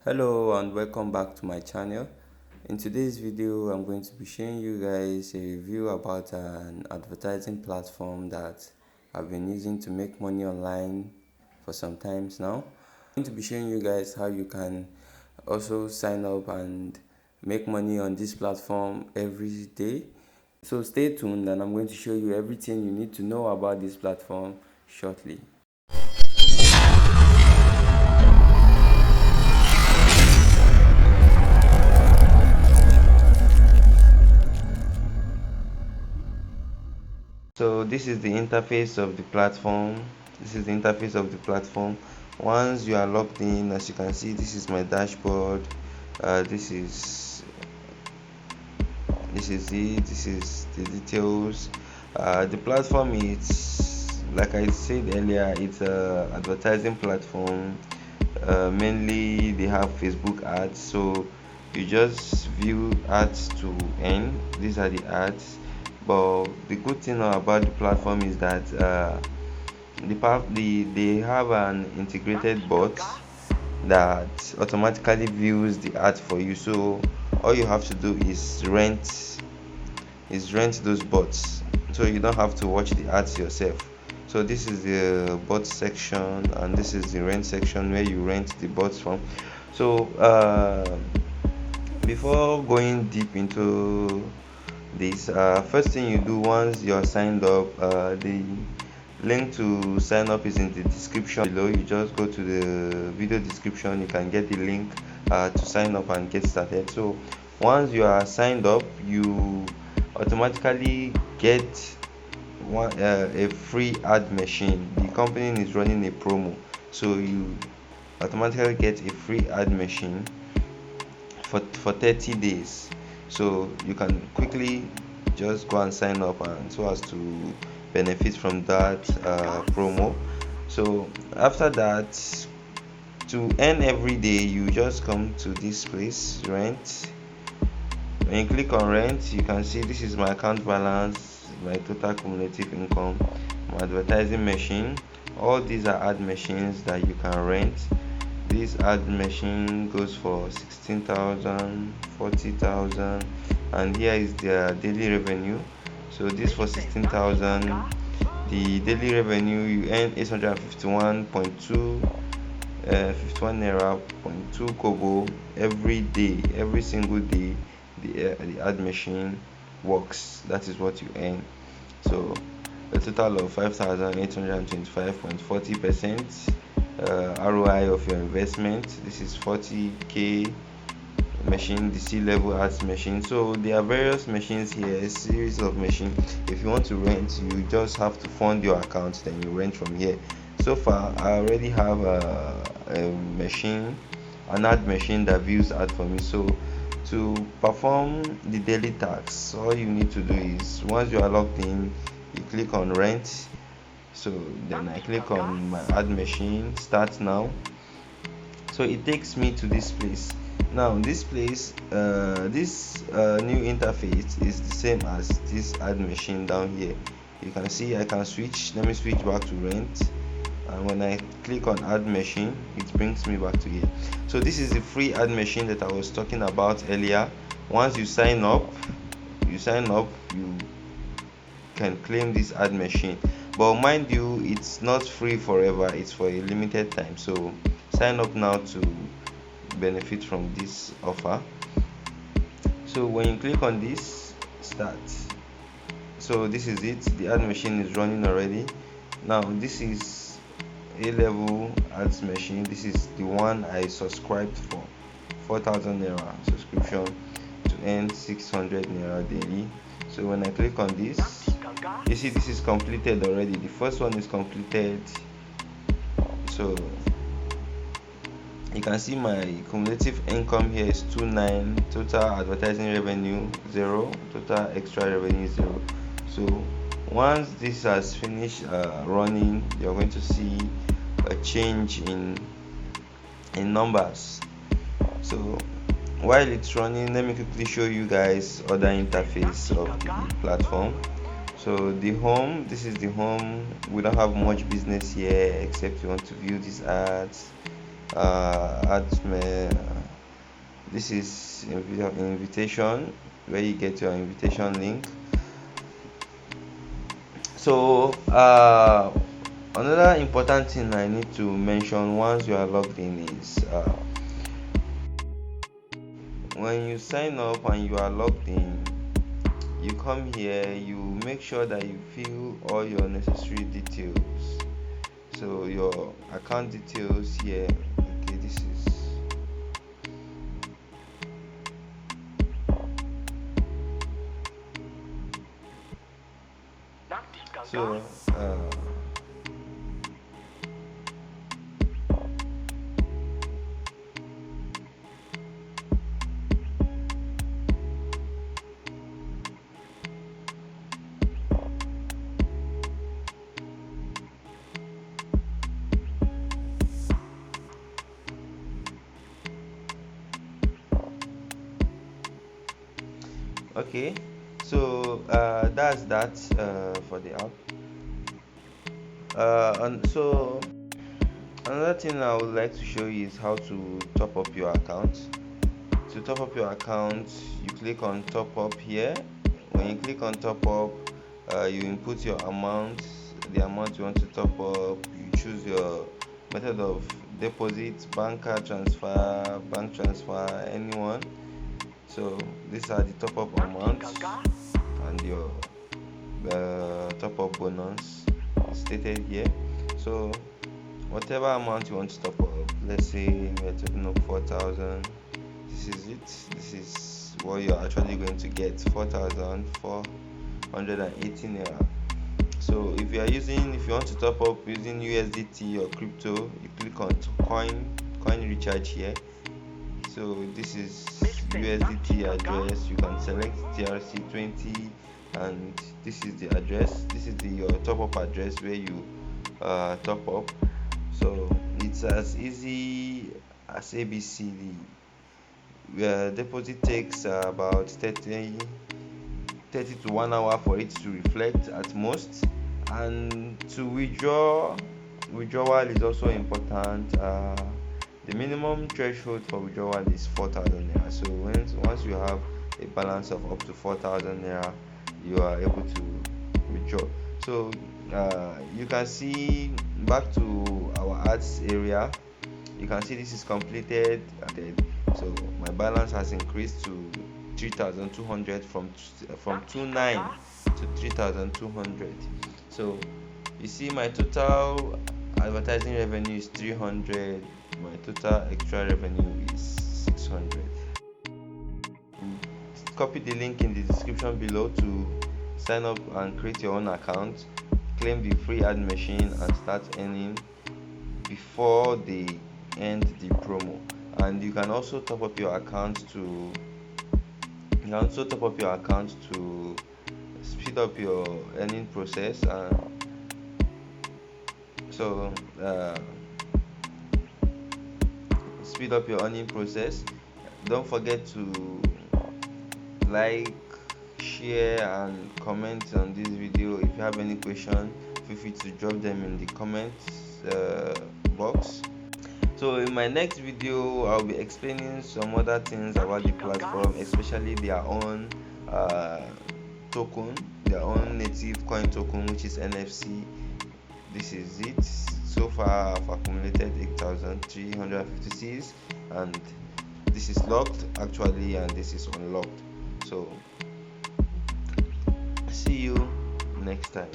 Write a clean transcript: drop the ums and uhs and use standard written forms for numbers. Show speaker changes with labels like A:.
A: Hello and welcome back to my channel. In today's video I'm going to be showing you guys a review about an advertising platform that I've been using to make money online for some times now. I'm going to be showing you guys how you can also sign up and make money on this platform every day. So stay tuned and I'm going to show you everything you need to know about this platform shortly. So this is the interface of the platform. Once you are logged in, as you can see, this is my dashboard. This is it. This is the details. The platform is, like I said earlier, it's a advertising platform. Mainly they have Facebook ads, so you just view ads to earn. These are the ads. But the good thing about the platform is that they have an integrated bot that automatically views the ads for you. So all you have to do is rent those bots, so you don't have to watch the ads yourself. So this is the bot section and this is the rent section where you rent the bots from. So before going deep into this, first thing you do once you're signed up, the link to sign up is in the description below. You just go to the video description, you can get the link to sign up and get started. So once you are signed up, you automatically get a free ad machine. The company is running a promo, so you automatically get a free ad machine for 30 days. So you can quickly just go and sign up and so as to benefit from that promo. So after that, to earn every day, you just come to this place, rent. When you click on rent, you can see this is my account balance, my total cumulative income, my advertising machine. All these are ad machines that you can rent. This ad machine goes for 16,000, 40,000, and here is their daily revenue. So this for 16,000, the daily revenue you earn 851.2 51 naira 0.2 kobo every day, every single day. The ad machine works. That is what you earn. So a total of 5,825.40% ROI of your investment. This is 40k machine, the C-level ads machine. So there are various machines here, a series of machines. If you want to rent, you just have to fund your account, then you rent from here. So far I already have a machine, an ad machine that views ad for me. So to perform the daily tasks, all you need to do is, once you are logged in, you click on rent. So then I click on my ad machine, start now. So it takes me to this place. Now this place, this new interface is the same as this ad machine down here. You can see I can switch. Let me switch back to rent, and when I click on ad machine, it brings me back to here. So this is the free ad machine that I was talking about earlier. Once you sign up, you can claim this ad machine, but mind you, it's not free forever, it's for a limited time. So sign up now to benefit from this offer. So when you click on this, start. So this is it, the ad machine is running already. Now this is A-level ads machine. This is the one I subscribed for, 4,000 naira subscription to earn 600 naira daily. So when I click on this, you see this is completed already. The first one is completed. So you can see my cumulative income here is 29, total advertising revenue 0, total extra revenue 0. So once this has finished running, you're going to see a change in numbers. So while it's running, let me quickly show you guys other interface of the platform. So the home, this is the home. We don't have much business here except you want to view these ads, This is invitation, where you get your invitation link. So another important thing I need to mention once you are logged in is when you sign up and you are logged in, you come here, you make sure that you fill all your necessary details. So your account details here, okay, this is so okay, so that's that for the app. And so another thing I would like to show you is how to top up your account. To top up your account, you click on top up here. When you click on top up, you input your amount, the amount you want to top up. You choose your method of deposit, bank card transfer, bank transfer, anyone. So these are the top up amounts and your top up bonus is stated here. So whatever amount you want to top up, let's say we're topping up 4,000. This is it. This is what you're actually going to get, 4,418 naira. So if you want to top up using USDT or crypto, you click on coin recharge here. So this is USDT address. You can select TRC20, and this is the address. This is your top up address where you top up. So it's as easy as ABCD. Deposit takes about 30 to 1 hour for it to reflect at most, and to withdrawal is also important. The minimum threshold for withdrawal is 4,000 naira. So once you have a balance of up to 4,000 naira, you are able to withdraw. So you can see, back to our ads area, you can see this is completed. So my balance has increased to 3,200 from 29 to 3,200. So you see my total advertising revenue is 300, my total extra revenue is 600. Copy the link in the description below to sign up and create your own account, claim the free ad machine, and start earning before they end the promo. And you can also top up your account to speed up your earning process. And so speed up your earning process. Don't forget to like, share, and comment on this video. If you have any question, feel free to drop them in the comments box. So in my next video, I'll be explaining some other things about the platform, especially their own token, their own native coin token, which is NFC. This is it. So far I've accumulated 8,356, and this is locked actually, and this is unlocked. So see you next time.